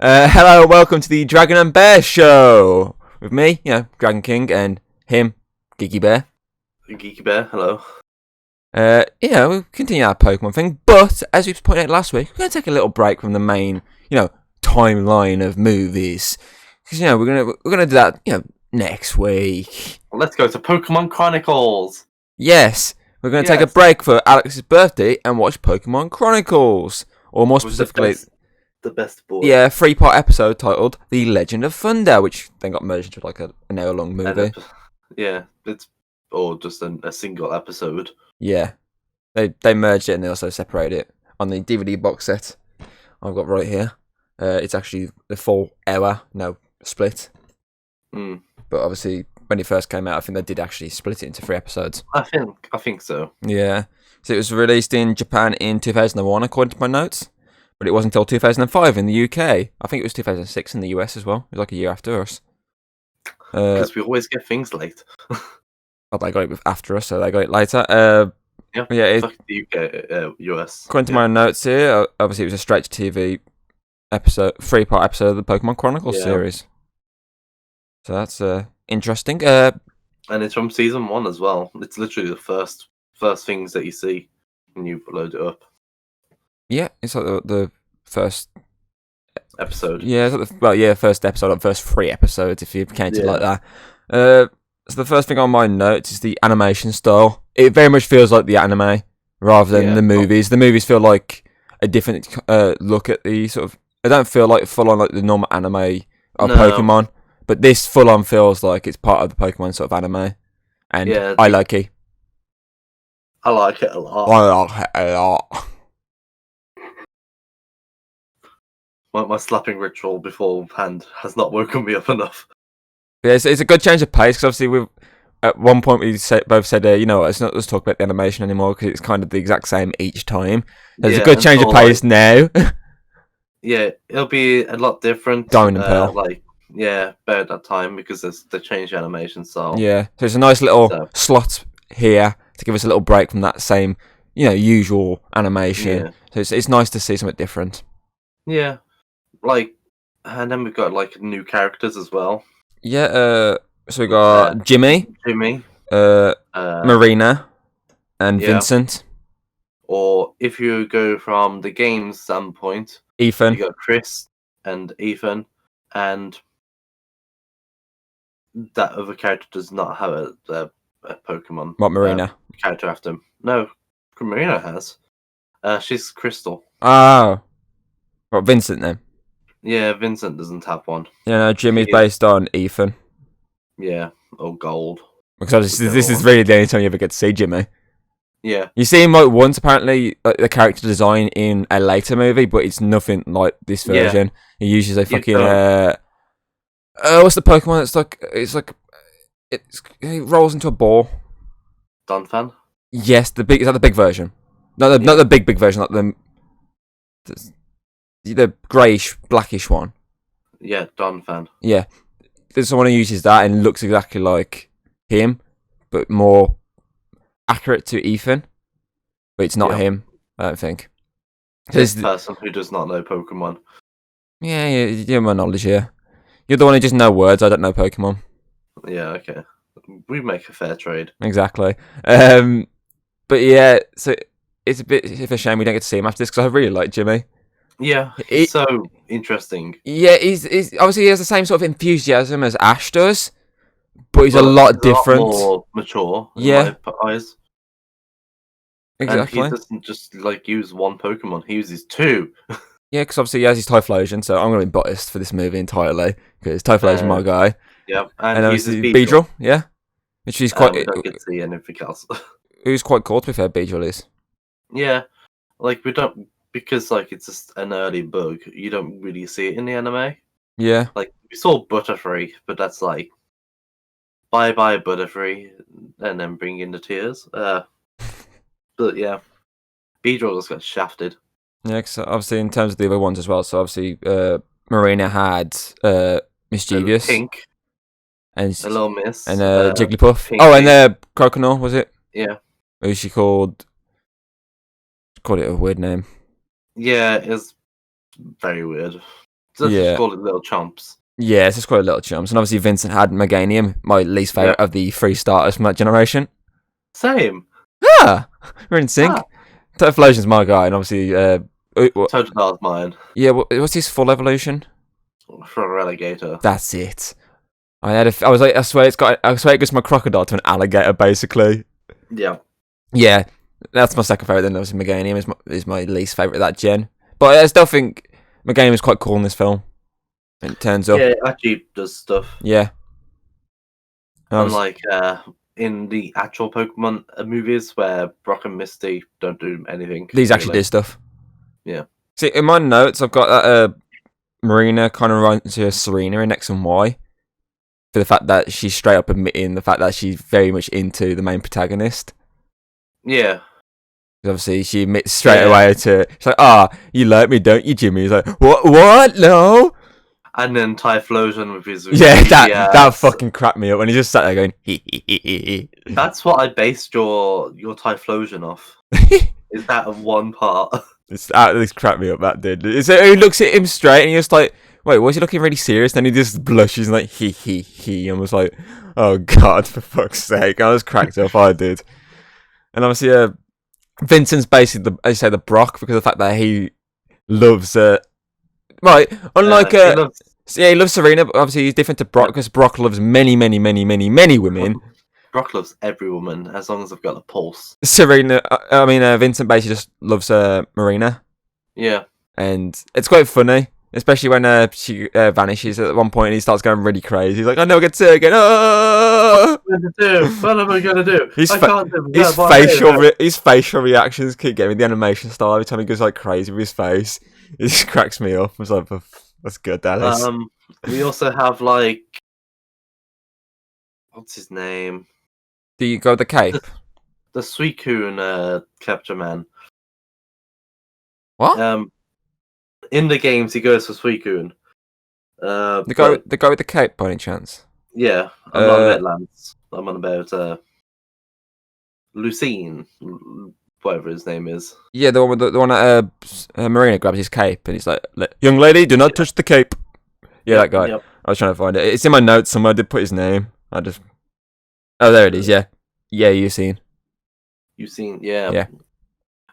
Hello, welcome to the Dragon and Bear Show with me, Dragon King, and him, Geeky Bear. Geeky Bear, hello. We'll continue our Pokemon thing, but as we pointed out last week, we're going to take a little break from the main, timeline of movies, because we're gonna do that, next week. Well, let's go to Pokémon Chronicles. Yes, we're going to take a break for Alex's birthday and watch Pokémon Chronicles, or more specifically, the best boy. Yeah, 3-part episode titled The Legend of Thunder, which then got merged into like an hour-long movie. It's just a single episode. Yeah, they merged it and they also separated it on the DVD box set I've got right here. It's actually the full hour, split. Mm. But obviously, when it first came out, I think they did actually split it into 3 episodes. I think so. Yeah, so it was released in Japan in 2001, according to my notes. But it wasn't until 2005 in the UK. I think it was 2006 in the US as well. It was like a year after us. Because we always get things late. Well, they got it after us, so they got it later. Fuck the UK, US. According to my notes here, obviously it was a straight-to-TV episode, 3-part episode of the Pokemon Chronicles series. So that's interesting. And it's from season 1 as well. It's literally the first things that you see when you load it up. Yeah, it's like the first episode. Yeah, it's like first episode of the first 3 episodes, if you count it like that. So the first thing on my notes is the animation style. It very much feels like the anime rather than the movies. The movies feel like a different look at the sort of. They don't feel like full on like the normal anime of Pokemon, but this full on feels like it's part of the Pokemon sort of anime, and I like it. I like it a lot. I like it a lot. My slapping ritual beforehand has not woken me up enough. Yeah, it's a good change of pace, because obviously at one point we both said, let's talk about the animation anymore, because it's kind of the exact same each time. There's a good change of pace now. Yeah, it'll be a lot different. Diamond and Pearl. About that time, because they changed the animation style. Yeah, so it's a nice little slot here to give us a little break from that same, usual animation. So it's nice to see something different. Yeah. And then we've got new characters as well. Yeah, so we got Jimmy, Marina, and Vincent. Or if you go from the game's standpoint, Ethan. You got Chris and Ethan, and that other character does not have a Pokemon. What, Marina? Character after him. No, Marina has. She's Crystal. Oh. What, Vincent then? Yeah, Vincent doesn't have one. Yeah, no, Jimmy's based on Ethan. Yeah, or Gold. Because this is really the only time you ever get to see Jimmy. Yeah. You see him once, apparently, the character design in a later movie, but it's nothing like this version. He uses a fucking... what's the Pokemon? It rolls into a ball. Donphan? Yes, is that the big version? Not the big version, like the greyish, blackish one. Yeah, Donphan. Yeah. There's someone who uses that and looks exactly like him, but more accurate to Ethan. But it's not him, I don't think. This person who does not know Pokemon. Yeah, you have my knowledge here. You're the one who just know words, I don't know Pokemon. Yeah, okay. We make a fair trade. Exactly. But yeah, so it's a bit of a shame we don't get to see him after this, because I really like Jimmy. Yeah, he's so interesting. Yeah, he's obviously he has the same sort of enthusiasm as Ash does, but he's a lot different. A lot more mature in my eyes. Exactly. And he doesn't just use one Pokemon, he uses 2. Yeah, because obviously he has his Typhlosion, so I'm going to be biased for this movie entirely, because Typhlosion my guy. Yeah, and he uses Beedrill, which is quite... we don't get to see anything else. Who's quite cool, to be fair, Beedrill is. Yeah, we don't... Because, it's just an early bug, you don't really see it in the anime. Yeah. We saw Butterfree, but that's bye-bye Butterfree, and then bring in the tears. But yeah, Beedrill just got shafted. Yeah, because obviously in terms of the other ones as well, so obviously Marina had Mischievous. Pink. And a little miss. And Jigglypuff. Pink. Oh, and Croconaw, was it? Yeah. Who's she called? Called it a weird name. Yeah, it's very weird. So let's Yeah. just call it little chomps. Yeah, it's just quite a little chumps. And obviously Vincent had Meganium, my least favourite of the 3 starters from that generation. Same. Ah! We're in sync. Typhlosion's my guy, and obviously... Totodile mine. Yeah, what's his full evolution? For a Relegator. That's it. I was like, I swear it goes from a crocodile to an alligator, basically. Yeah. Yeah, that's my second favourite, then obviously Meganium is my least favourite of that gen. But I still think Meganium is quite cool in this film. It turns up. Yeah, it actually does stuff. Yeah. Unlike in the actual Pokemon movies where Brock and Misty don't do anything. These actually do stuff. Yeah. See, in my notes, I've got that Marina kind of runs to Serena in X and Y. For the fact that she's straight up admitting the fact that she's very much into the main protagonist. Yeah. Obviously, she admits straight away to... She's like, you like me, don't you, Jimmy? He's like, what? No? And then Typhlosion with his... Yeah, that fucking cracked me up. And he just sat there going, hee. That's what I based your Typhlosion off. Is that of one part. This cracked me up, that did. So he looks at him straight and he's just like, wait, was he looking really serious? Then he just blushes and like, he. And was like, oh God, for fuck's sake. I was cracked up, I did. And obviously, Vincent's basically, as you say, the Brock, because of the fact that he loves... Right, unlike... he loves Serena, but obviously he's different to Brock, because Brock loves many women. Brock loves every woman, as long as they've got a pulse. Vincent basically just loves Marina. Yeah. And it's quite funny, especially when she vanishes at one point and he starts going really crazy. He's like, I never get to again. Oh! What am I going to do? His facial reactions keep getting me the animation style. Every time he goes like crazy with his face, it just cracks me up. I was like, that's good, Dallas. We also have like... What's his name? Do you go with the cape? The Suicune capture man. What? In the games, he goes for Suicune. The guy with the cape, by any chance? Yeah, I'm not about Lance. I'm on about Lucine, whatever his name is. Yeah, the one that Marina grabs his cape and he's like, "Young lady, do not touch the cape." Yeah, that guy. Yep. I was trying to find it. It's in my notes somewhere. I did put his name. Oh, there it is. Yeah, Usain. Usain, yeah. Yeah.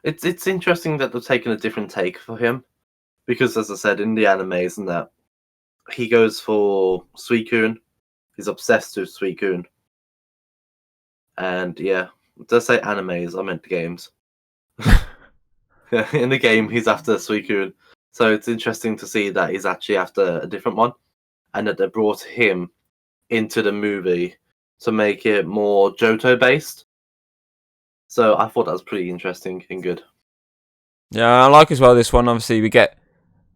It's interesting that they're taking a different take for him, because as I said in the animes and that, he goes for Suicune. He's obsessed with Suicune. And yeah, did I say animes? I meant the games. In the game, he's after Suicune. So it's interesting to see that he's actually after a different one, and that they brought him into the movie to make it more Johto based. So I thought that was pretty interesting and good. Yeah, I like as well this one. Obviously, we get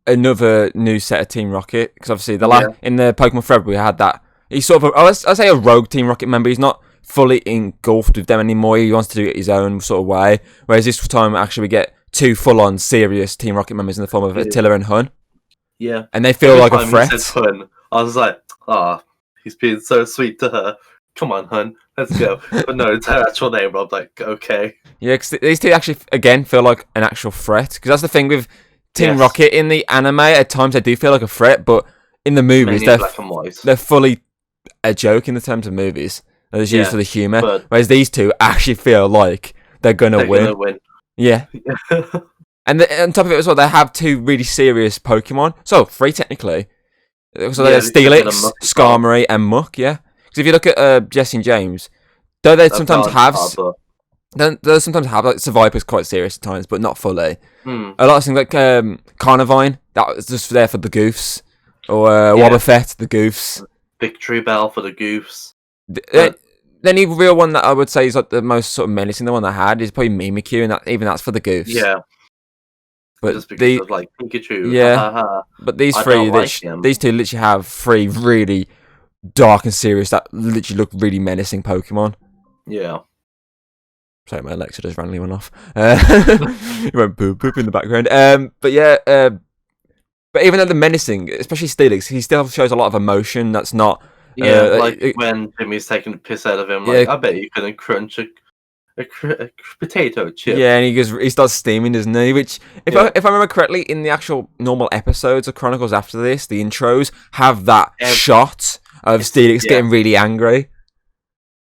another new set of Team Rocket, because obviously in the Pokemon Forever we had that. He's sort of I say a rogue Team Rocket member. He's not fully engulfed with them anymore. He wants to do it his own sort of way. Whereas this time, actually, we get 2 full-on serious Team Rocket members in the form of Attila and Hun. Yeah, and they feel like a threat. He said Hun, I was like, he's being so sweet to her. Come on, Hun, let's go. But no, it's her actual name. I'm like, okay. Yeah, because these 2 actually, again, feel like an actual threat. Because that's the thing with Team Rocket in the anime. At times, they do feel like a threat, but in the movies, they're fully a joke in the terms of movies. There's used for the humour. Whereas these 2 actually feel like they're gonna win. Yeah. And on top of it as well, they have 2 really serious Pokemon. So 3 technically. So there's Steelix, Skarmory, and Muck. Yeah. Because if you look at Jesse and James, though they sometimes have like Seviper's quite serious at times, but not fully. A lot of things like Carnivine, that was just there for the goofs, or Wobbuffet, the goofs. Victory Bell for the goofs. The only real one that I would say is like the most sort of menacing, the one I had, is probably Mimikyu, and that's for the goofs. Yeah. But just because of like Pikachu. Yeah. But these 3, these 2 literally have 3 really dark and serious that literally look really menacing Pokemon. Yeah. Sorry, my Alexa just randomly went off. It went boop boop in the background. But even though they're menacing, especially Steelix, he still shows a lot of emotion that's not... like when Jimmy's taking the piss out of him, like, I bet you couldn't crunch a potato chip. Yeah, and he starts steaming, doesn't he? Which, if I remember correctly, in the actual normal episodes of Chronicles after this, the intros have that shot of Steelix getting really angry.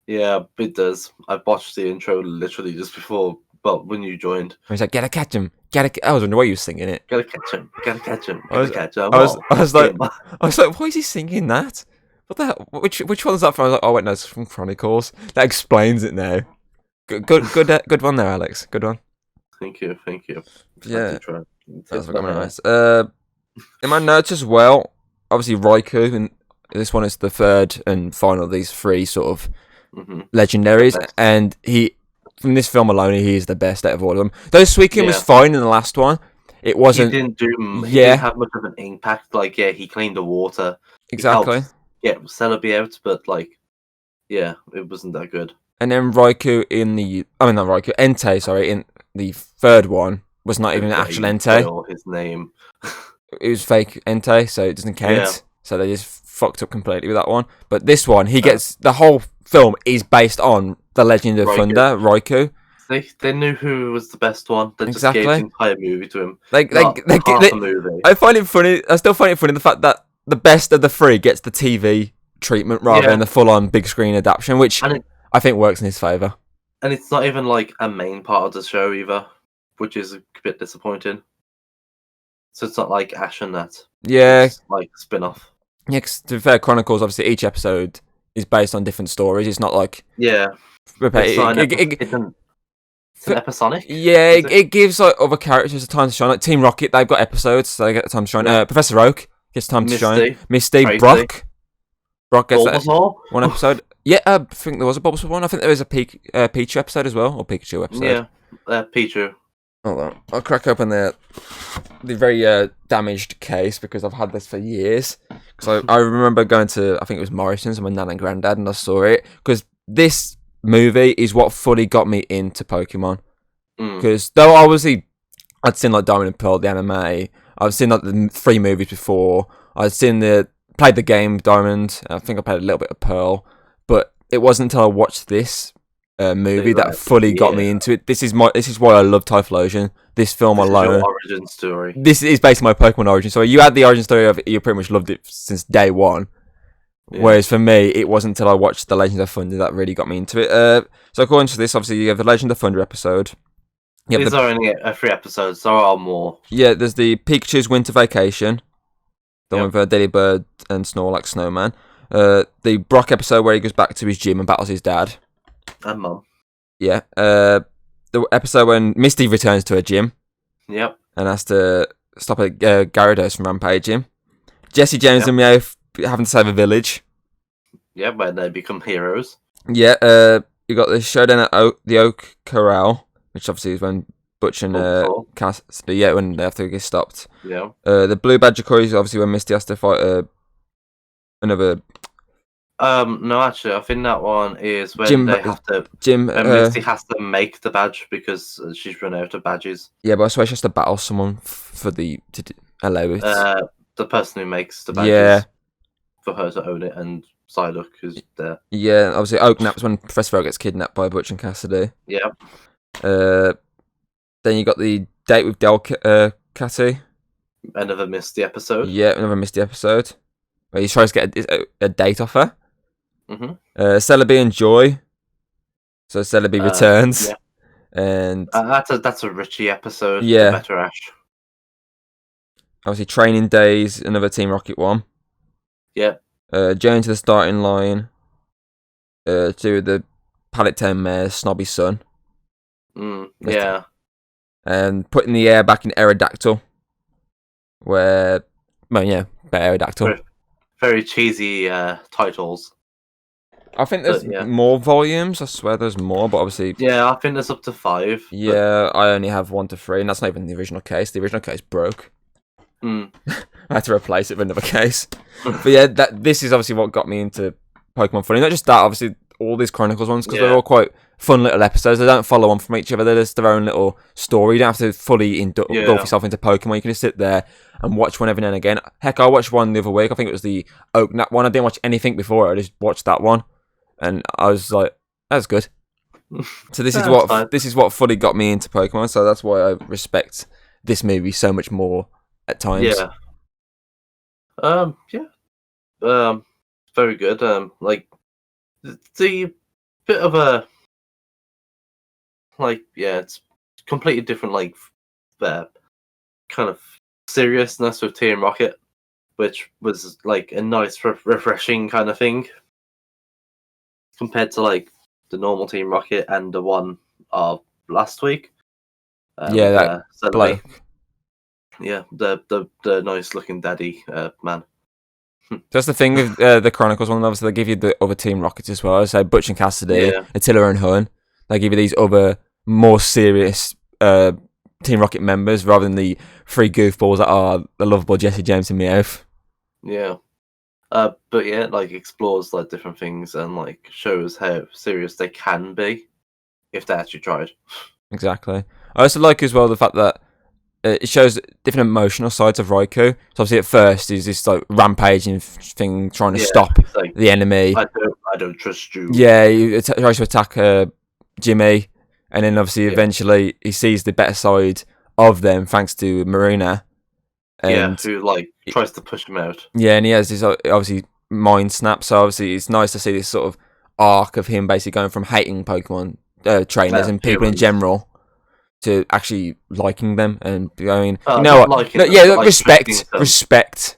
Yeah, it does. I watched the intro literally just before, well, when you joined. He's like, "Gotta catch him, I was wondering why you were singing it. Gotta catch him, gotta catch him, I was like, why is he singing that? What the hell? Which one is that from? I was like, oh wait, no, it's from Chronicles. That explains it now. Good one there, Alex. Good one. Thank you. Yeah, that's what nice. In my notes as well, obviously Raikou, and this one is the third and final of these three sort of legendaries, and he, from this film alone, he is the best out of all of them. Though Suicune was fine in the last one, it wasn't. He didn't have much of an impact. Like, he cleaned the water. Exactly. Celebi out, but it wasn't that good. And then Raikou Entei, in the third one was not even an actual Entei. His name. It was fake Entei, so it doesn't count. Yeah. So they just fucked up completely with that one. But this one, he gets the whole film is based on the Legend of Thunder, Raikou. They knew who was the best one. They just gave the entire movie to him. Movie. I find it funny. I still find it funny the fact that the best of the three gets the TV treatment rather than the full-on big screen adaptation, which I think works in his favour. And it's not even like a main part of the show either, which is a bit disappointing. So it's not like Ash and that. Yeah. It's like a spin-off. Yeah, because to be fair, Chronicles, obviously each episode is based on different stories. It's not like... Yeah. It's an episodic? Yeah, it gives like other characters a time to shine. Like Team Rocket, they've got episodes, so they get the time to shine. Professor Oak gets time to shine. Misty, Tracy. Brock gets one episode. Yeah, I think there was a Bulbasaur one. I think there was a Pichu episode as well, or Pikachu episode. Yeah, Pichu. Hold on, I'll crack open the very damaged case because I've had this for years. So I remember going to, I think it was Morrison's with my nan and granddad, and I saw it because this movie is what fully got me into Pokemon. Because though I'd seen like Diamond and Pearl, the anime, I've seen like the 3 movies before. I'd played the game Diamond. I think I played a little bit of Pearl, but it wasn't until I watched this movie that fully got me into it. This is why I love Typhlosion. This film alone. Is your origin story. This is basically my Pokemon origin story. You had the origin story of it, you pretty much loved it since day one. Yeah. Whereas for me, it wasn't until I watched The Legend of Thunder that really got me into it. So according to this, obviously you have the Legend of Thunder episode. These are only 3 episodes. There are more. Yeah, there's the Pikachu's Winter Vacation. The one with Delibird and Snorlax Snowman. The Brock episode where he goes back to his gym and battles his dad. And Mum. Yeah. The episode when Misty returns to her gym. Yep. And has to stop Gyarados from rampaging. Jesse James and Meowth having to save a village. Yeah, when they become heroes. Yeah. You got the showdown at the Oak Corral, which obviously is when Butch and Cass. Yeah, when they have to get stopped. Yeah. The Blue Badger Corey is obviously when Misty has to fight another. No, actually, I think that one is when Misty has to make the badge because she's run out of badges. Yeah, but I swear she has to battle someone to allow it. The person who makes the badges for her to own it, and Psyduck is there. Yeah, obviously Oaknap's when Professor Oak gets kidnapped by Butch and Cassidy. Yeah. Then you got the date with Catty. Another Misty episode. Yeah, another Misty episode. Where he tries to get a date off her. Celebi and Joy. So Celebi returns. Yeah. And that's a Richie episode. Yeah. Better Ash. Obviously Training Days, another Team Rocket one. Yeah. Journey to the starting line. To the Pallet Town Mayor's snobby son. Yeah. And putting the air back in Aerodactyl. Where, Aerodactyl. Very cheesy titles. I think there's more volumes. I swear there's more, but obviously... Yeah, I think there's up to 5. Yeah, I only have 1 to 3, and that's not even the original case. The original case broke. I had to replace it with another case. But yeah, this is obviously what got me into Pokemon Funny. Not just that, obviously, all these Chronicles ones, because they're all quite fun little episodes. They don't follow on from each other. They're just their own little story. You don't have to fully engulf yourself into Pokemon. You can just sit there and watch one every now and again. Heck, I watched one the other week. I think it was the Oaknap one. I didn't watch anything before. I just watched that one. And I was like, that's good. So this is Yeah, what it's fine. this is what fully got me into Pokemon. So that's why I respect this movie so much more at times. Yeah. Yeah. Very good. Like the bit of a it's completely different. Like kind of seriousness with Team Rocket, which was like a nice, refreshing kind of thing compared to like the normal Team Rocket and the one of last week. Yeah, With that Sunday. bloke. Yeah, the nice looking daddy man. That's the thing with the Chronicles one. Obviously, they give you the other Team Rockets as well. So Butch and Cassidy, Yeah. Attila and Hun. They give you these other more serious Team Rocket members rather than the three goofballs that are the lovable Jesse James and Meowth. Yeah. But yeah, like explores like different things and like shows how serious they can be if they actually tried. Exactly. I also like as well the fact that it shows different emotional sides of Raikou. So obviously at first he's this like rampaging thing trying to stop like, the enemy. I don't trust you. Yeah, he tries to attack Jimmy, and then obviously eventually he sees the better side of them thanks to Marina. And who like tries to push him out. Yeah, and he has this obviously mind snap. So obviously it's nice to see this sort of arc of him basically going from hating Pokemon trainers and people in general to actually liking them and going, you know what? Like respect, respect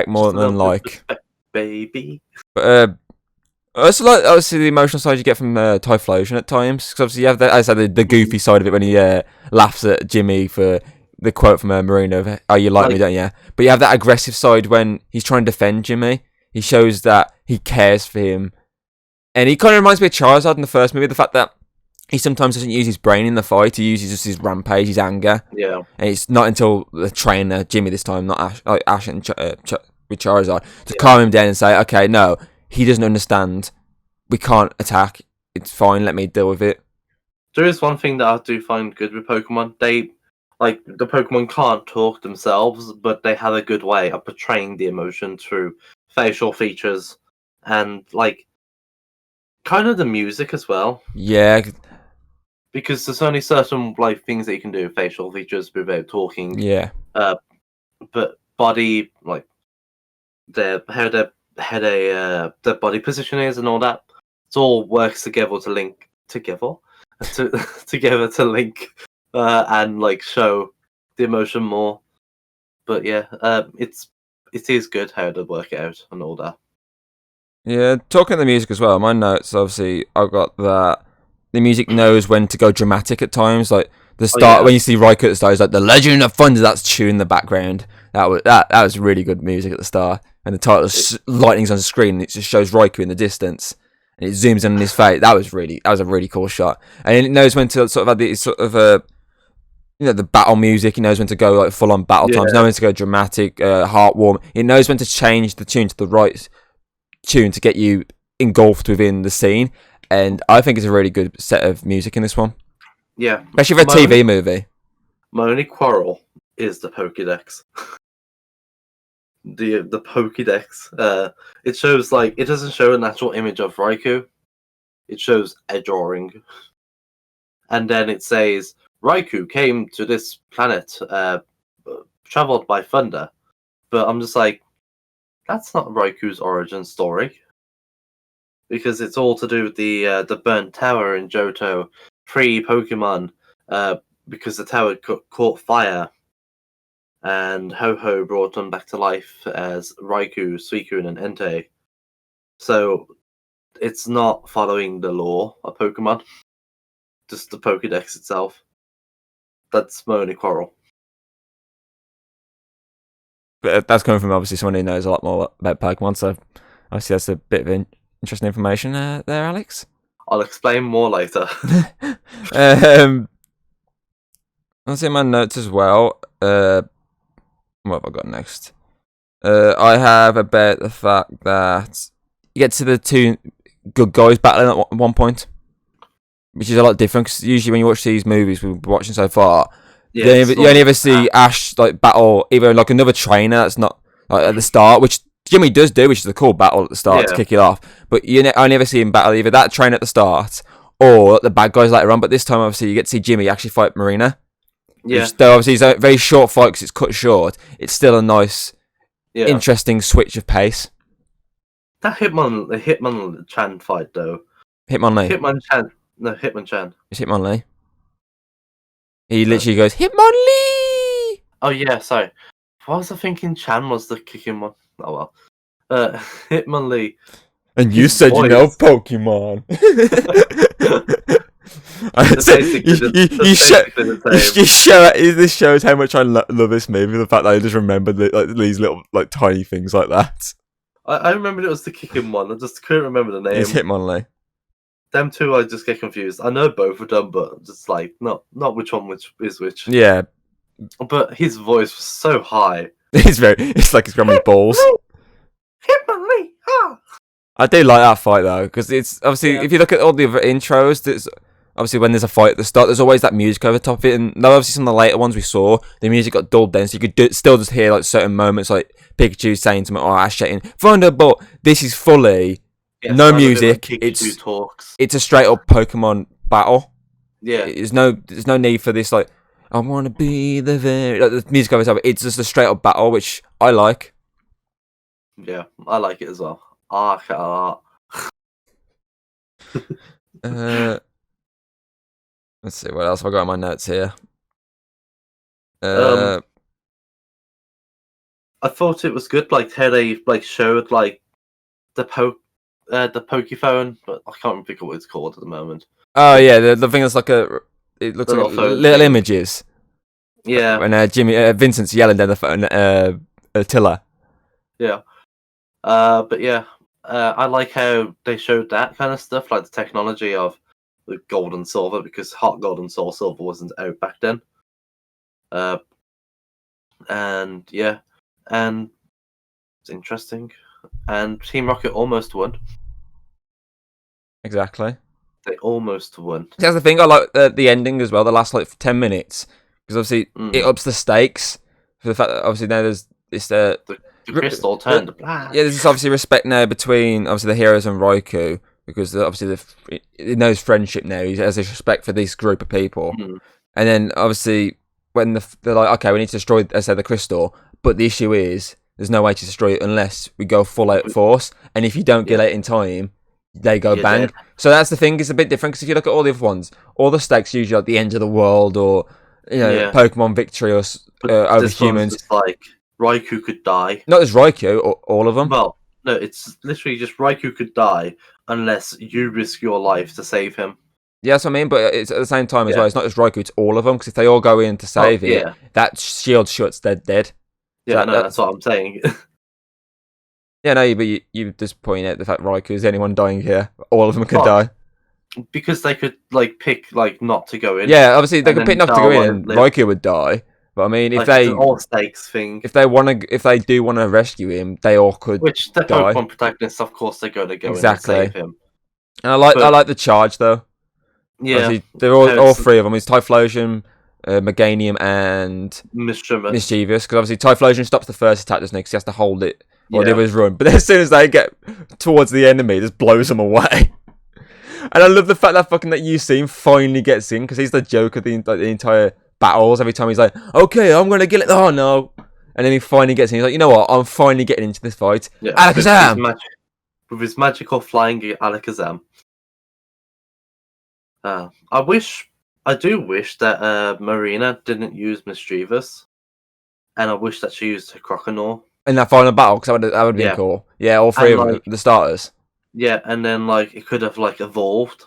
more than like, respect, baby. But I also like obviously the emotional side you get from Typhlosion at times, because obviously you have the goofy side of it when he laughs at Jimmy for the quote from Marina of, "Oh, you like me, don't you?" But you have that aggressive side when he's trying to defend Jimmy. He shows that he cares for him, and he kind of reminds me of Charizard in the first movie. The fact that he sometimes doesn't use his brain in the fight; he uses just his rampage, his anger. Yeah, and it's not until the trainer Jimmy this time, not Ash, like Ash and with Charizard, to calm him down and say, "Okay, no, he doesn't understand. We can't attack. It's fine. Let me deal with it." There is one thing that I do find good with Pokemon. The Pokemon can't talk themselves, but they have a good way of portraying the emotion through facial features and like kind of the music as well. Yeah, because there's only certain like things that you can do with facial features without talking. Yeah. But body, like their body position is and all that, it all works together to link together to link and like show the emotion more. But yeah, it is good how to work it out and all that. Yeah, talking the music as well. My notes, obviously, I've got that the music knows when to go dramatic at times. Like the start, when you see Raikou at the start, it's like the Legend of Thunder. That's tune in the background. That was really good music at the start. And the title, lightning's on the screen. And it just shows Raikou in the distance, and it zooms in on his face. That was a really cool shot. And it knows when to sort of have the sort of the battle music. It knows when to go like full on battle times. It knows when to go dramatic, heartwarming. It knows when to change the tune to the right tune to get you engulfed within the scene. And I think it's a really good set of music in this one. Yeah. Especially for a TV movie. My only quarrel is the Pokédex. the Pokédex. It shows it doesn't show an actual image of Raikou. It shows a drawing. And then it says Raikou came to this planet, traveled by thunder. But I'm just like, that's not Raikou's origin story. Because it's all to do with the burnt tower in Johto, pre-Pokemon, because the tower caught fire, and Ho-Ho brought them back to life as Raikou, Suicune, and Entei. So it's not following the lore of Pokemon, just the Pokédex itself. That's my only quarrel. But that's coming from obviously someone who knows a lot more about Pokemon, so obviously that's a bit of interesting information there, Alex. I'll explain more later. I'll see my notes as well. What have I got next? I have about the fact that you get to the two good guys battling at one point, which is a lot different, because usually when you watch these movies we've been watching so far, you only ever see Ash like battle either like another trainer that's not like at the start, which Jimmy does do, which is a cool battle at the start to kick it off. But you only ever see him battle either that trainer at the start or the bad guys later on. But this time, obviously, you get to see Jimmy actually fight Marina. Yeah. Though obviously, it's a very short fight because it's cut short. It's still a nice, interesting switch of pace. That Hitman Chan fight though. Hitmonlee. Hitman Chan. It's Hitmonlee. He literally goes Hitmonlee. Oh yeah, sorry. Why was I thinking Chan was the kicking one? Oh well. Hitmonlee. And you said voice. You know Pokemon. This shows how much I love this movie. The fact that I just remember these little tiny things like that. I remembered it was the kicking one. I just couldn't remember the name. It's Hitmonlee. Them two, I just get confused. I know both of them, but just not which one is which. Yeah. But his voice was so high. It's like he's grabbing balls. Hitmonlee. Ah. I do like that fight though, because it's obviously if you look at all the other intros, there's obviously when there's a fight at the start, there's always that music over top of it, and obviously some of the later ones we saw, the music got dulled down, so you could still just hear certain moments, like Pikachu saying something, or Ash shouting Thunderbolt. This is fully no music. It's a straight up Pokemon battle. Yeah, there's no need for this I want to be the very the music over top. It's just a straight up battle, which I like. Yeah, I like it as well. Let's see what else have I got in my notes here. I thought it was good, how they showed the Pokephone, but I can't think of what it's called at the moment. Oh yeah, the thing that's it looks like little images. Yeah, when Vincent's yelling down the phone, Tiller. Yeah, but yeah. I like how they showed that kind of stuff, like the technology of the gold and silver, because Heart Gold and Soul Silver wasn't out back then. And it's interesting. And Team Rocket almost won. Exactly. They almost won. That's the thing. I like the ending as well. The last 10 minutes, because obviously it ups the stakes for the fact that obviously now there's this the crystal turned black. Yeah, there's obviously respect now between obviously the heroes and Raikou, because obviously he knows friendship now. He has this respect for this group of people, and then obviously when they're like, okay, we need to destroy, the crystal, but the issue is there's no way to destroy it unless we go full out force, and if you don't get it in time, they go bang. Dead. So that's the thing. It's a bit different because if you look at all the other ones, all the stakes are usually at the end of the world or Pokemon victory or over humans. Raikou could die. Not as Raikou, all of them. Well, no, it's literally just Raikou could die unless you risk your life to save him. Yeah, that's what I mean, but it's at the same time as well. It's not just Raikou, it's all of them, because if they all go in to save it, that shield shuts, they're dead. Yeah, so that's what I'm saying. Yeah, no, but you just pointing out the fact Raikou is anyone dying here. All of them could die. Because they could pick not to go in. Yeah, obviously they could pick not to go in, and Raikou would die. But I mean, if they it's an all stakes thing, if they do want to rescue him, they all could. Which the Pokemon protagonists, of course, they're going to go in and save him. And I like the charge though. Yeah, obviously, they're all three of them. It's Typhlosion, Meganium, and Mischievous. Because obviously Typhlosion stops the first attack, doesn't it? Because he has to hold it while the others run. But as soon as they get towards the enemy, it just blows them away. And I love the fact that that UC finally gets in, because he's the joke of the entire battles. Every time he's like, okay, I'm gonna get it. Oh no! And then he finally gets in. He's like, you know what? I'm finally getting into this fight. Yeah, Alakazam! With his magical flying Alakazam. I do wish that Marina didn't use Mischievous, and I wish that she used her Croconaw in that final battle, because that would be cool. Yeah, all three of the starters. Yeah, and then it could have evolved.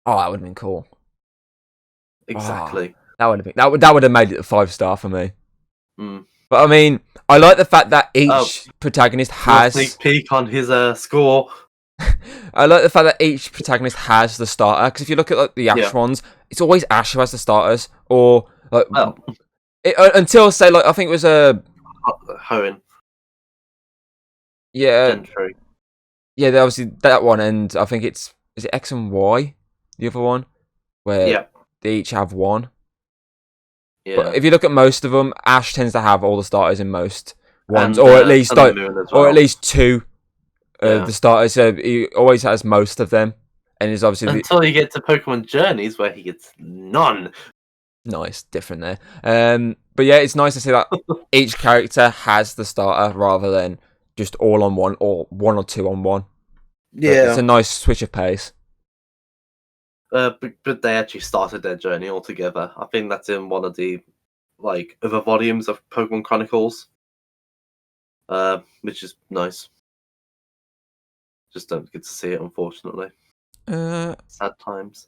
Oh, that would have been cool. Exactly. Oh, that would have made it a 5-star for me. But I mean, I like the fact that each protagonist has sneak peek on his score. I like the fact that each protagonist has the starter, because if you look at the Ash ones, it's always Ash who has the starters, or until say I think it was Hoenn. Yeah. Gentry. Yeah, obviously that one, and I think is it X and Y, the other one, where they each have one. Yeah. But if you look at most of them, Ash tends to have all the starters in most ones, or at least or at least two of the starters. So he always has most of them, and it's obviously until you get to Pokemon Journeys, where he gets none. Nice, different there. But yeah, it's nice to see that each character has the starter rather than just all on one or one or two on one. Yeah, it's a nice switch of pace. But they actually started their journey all together. I think that's in one of the other volumes of Pokemon Chronicles, which is nice. Just don't get to see it, unfortunately. Sad times.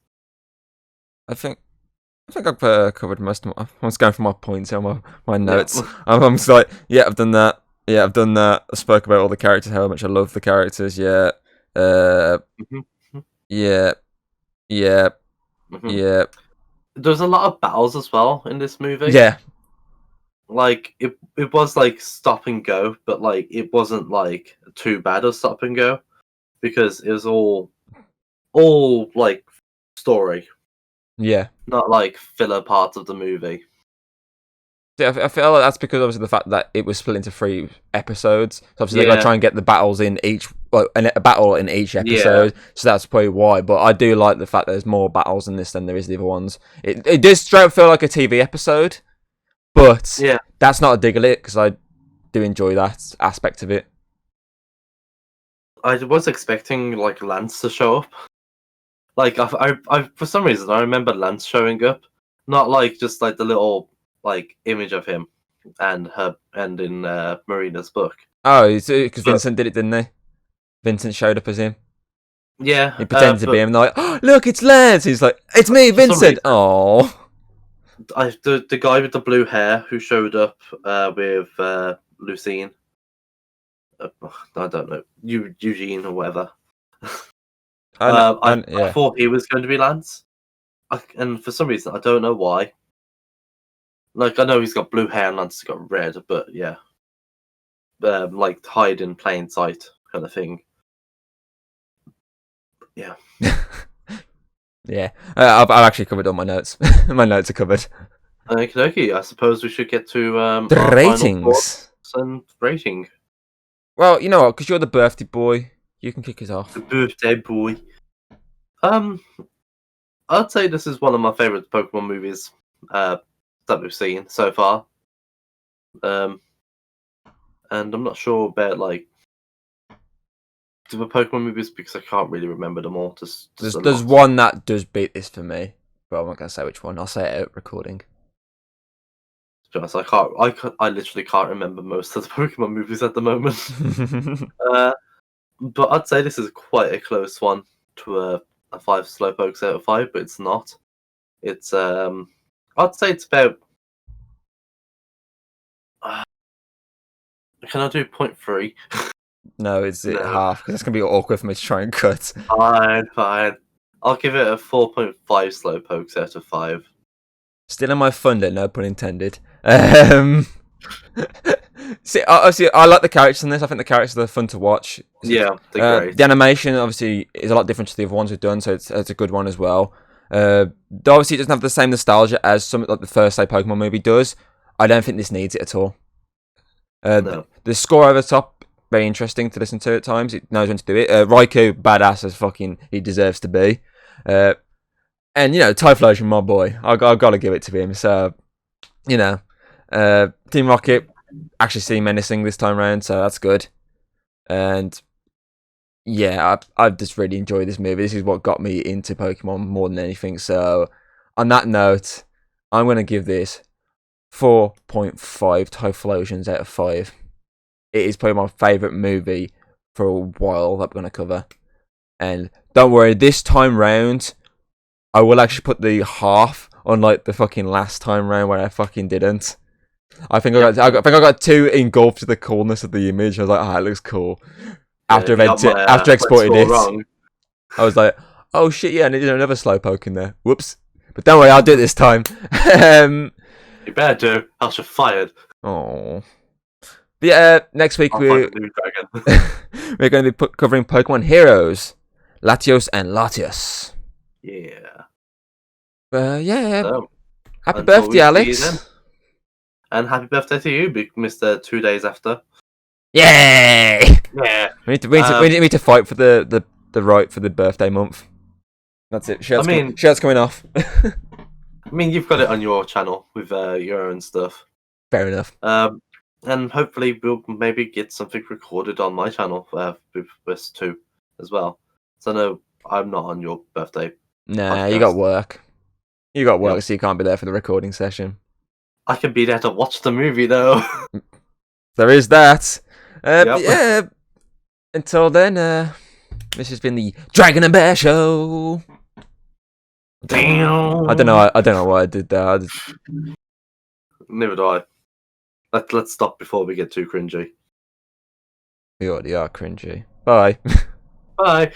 I think I've covered most of my... I was going for my points here, my notes. Yeah. I'm just like, yeah, I've done that. Yeah, I've done that. I spoke about all the characters, how much I love the characters. Yeah. Mm-hmm. Yeah. Yeah. Mm-hmm. Yeah. There's a lot of battles as well in this movie. Yeah. It was like stop and go, but it wasn't too bad of stop and go because it was all story. Yeah. Not filler parts of the movie. Yeah, I feel like that's because obviously the fact that it was split into 3 episodes. So obviously they got to try and get the battles in each, a battle in each episode. Yeah. So that's probably why. But I do like the fact that there's more battles in this than there is the other ones. It does straight up feel like a TV episode, but that's not a dig at it because I do enjoy that aspect of it. I was expecting Lance to show up. I for some reason I remember Lance showing up, not just the little image of him and in Marina's book. Oh, because Vincent did it, didn't they? Vincent showed up as him. Yeah, he pretended to be him. Like, oh, look, it's Lance. He's like, it's me, Vincent. Oh, the guy with the blue hair who showed up with Lucine. I don't know, Eugene or whatever. I thought he was going to be Lance, and for some reason I don't know why. I know he's got blue hair and Lance has got red, but yeah, hide in plain sight kind of thing. Yeah. Yeah, I've actually covered all my notes. My notes are covered. Okay. I suppose we should get to the ratings and rating. Well, you know what? Because you're the birthday boy, you can kick us off. The birthday boy. I'd say this is one of my favorite Pokemon movies that we've seen so far. And I'm not sure about the Pokemon movies because I can't really remember them all. There's one that does beat this for me, but I'm not gonna say which one. I'll say it at recording. To be honest, I literally can't remember most of the Pokemon movies at the moment. But I'd say this is quite a close one to a 5 Slowpokes out of 5, but it's not. It's I'd say it's about. Can I do 0.3? No, it's half because it's gonna be awkward for me to try and cut. Fine. I'll give it a 4.5 Slowpokes out of 5. Still in my thunder, no pun intended. See, obviously, I like the characters in this. I think the characters are fun to watch. Yeah, they're great. The animation obviously is a lot different to the other ones we've done, so it's a good one as well. Obviously, it doesn't have the same nostalgia as some the first Pokemon movie does. I don't think this needs it at all. No. The score over the top, very interesting to listen to at times. It knows when to do it. Raikou, badass as fucking he deserves to be. And Typhlosion, my boy. I've got to give it to him. So, Team Rocket actually seem menacing this time around, so that's good. And yeah, I've just really enjoyed this movie. This is what got me into Pokemon more than anything. So, on that note, I'm going to give this 4.5 Typhlosions out of 5. It is probably my favourite movie for a while that we're going to cover. And don't worry, this time round, I will actually put the half on the fucking last time round where I fucking didn't. I think I got too engulfed to the coolness of the image. I was like, it looks cool. After exporting it, I was like, oh shit, yeah, I needed another Slowpoke in there. Whoops. But don't worry, I'll do it this time. You better do, else you're fired. Oh. But yeah, next week we're going to be covering Pokemon Heroes, Latios and Latios. Yeah. Yeah. So, happy birthday, Alex. And happy birthday to you, Mr. 2 days after. Yay! Yeah. We need to fight for the right for the birthday month. That's it. I mean, Shirt's coming off. you've got it on your channel with your own stuff. Fair enough. And hopefully we'll maybe get something recorded on my channel with us too, as well. So no, I'm not on your birthday. Nah, podcast. you got work. You got work, Yep. so you can't be there for the recording session. I can be there to watch the movie though. There is that. Yep. Yeah. Until then, this has been the Dragon and Bear Show. Damn. I don't know why I did that. Neither do I. Let's stop before we get too cringy. We already are cringy. Bye. Bye.